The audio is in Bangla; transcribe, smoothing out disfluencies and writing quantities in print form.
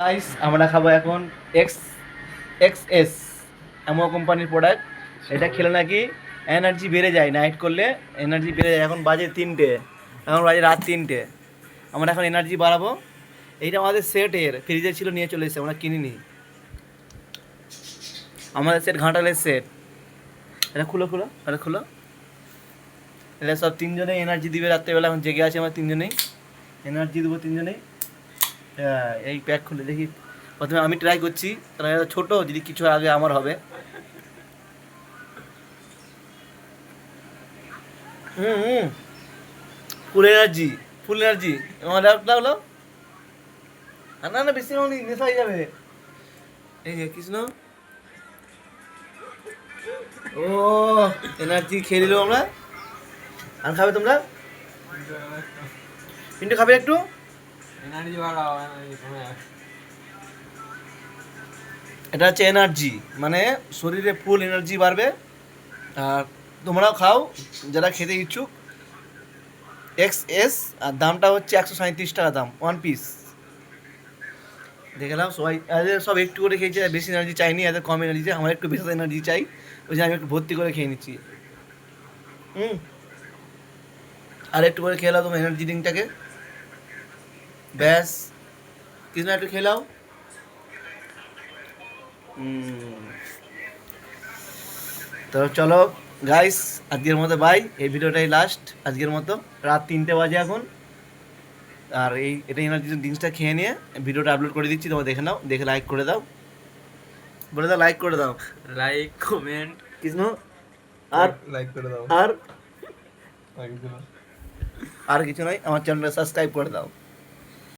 গাইস আমরা খাবো এখন এক্স এক্স এস এমো কোম্পানির প্রোডাক্ট। এটা খেলে নাকি এনার্জি বেড়ে যায়, নাইট করলে এনার্জি বেড়ে যায়। এখন বাজে 3টে, এখন বাজে রাত 3টে। আমরা এখন এনার্জি বাড়াবো। এইটা আমাদের সেটের ফ্রিজে ছিল, নিয়ে চলে এসেছে, আমরা কিনিনি। আমাদের সেট ঘাটালের সেট। এটা খুলো খুলো, এটা খুলো। এটা সব তিনজনেই এনার্জি দিবে রাত্রেবেলা। এখন জেগে আছে আমরা তিনজনেই, এনার্জি দেবো তিনজনেই। এই প্যাক খুলে দেখি। প্রথমে আমি ট্রাই করছি, কারণ এটা ছোটো, যদি কিছু আগে আমার হবে। হুম হুম, ফুল এনার্জি, ফুল এনার্জি। আমার হলো না না, বেশি হয়নি, নেশা হয়ে যাবে। এই যে কৃষ্ণ, ও এনার্জি খেয়ে নিলাম আমরা। আর খাবে তোমরা? পিন্টু খাবে একটু? এনার্জি বাড়াও, এনার্জি কমে যাবে। এটা হচ্ছে এনার্জি, মানে শরীরে ফুল এনার্জি বাড়বে। আর তোমরাও খাও যারা খেতে ইচ্ছুক। এক্স এস, আর দামটা হচ্ছে 137 টাকা দাম, 1 পিস। দেখে নাও সবাই, এদের সব একটু করে খেয়েছে, বেশি এনার্জি চাইনি, এদের কম এনার্জি চাই, আমার একটু বেশি এনার্জি চাই। ওই জন্য আমি একটু ভর্তি করে খেয়ে নিচ্ছি। হুম, আর একটু করে খেয়ে নাও তোমার এনার্জি ড্রিঙ্কটাকে, ব্যাস। কিছু না, একটু খেয়ে নাও। তো চলো গাইস, আজকের মতো বাই। এই ভিডিওটাই লাস্ট আজকের মতো। রাত 3টে বাজে এখন। আর এটা এনার্জি ড্রিঙ্কসটা খেয়ে নিয়ে ভিডিওটা আপলোড করে দিচ্ছি, তোমরা দেখে নাও, দেখে লাইক করে দাও, বলে দাও লাইক করে দাও। লাইক কমেন্ট, কৃষ্ণ, আর লাইক করে দাও। আর আর কিছু না। আর কিছু নয়, আমার চ্যানেলটা সাবস্ক্রাইব করে দাও।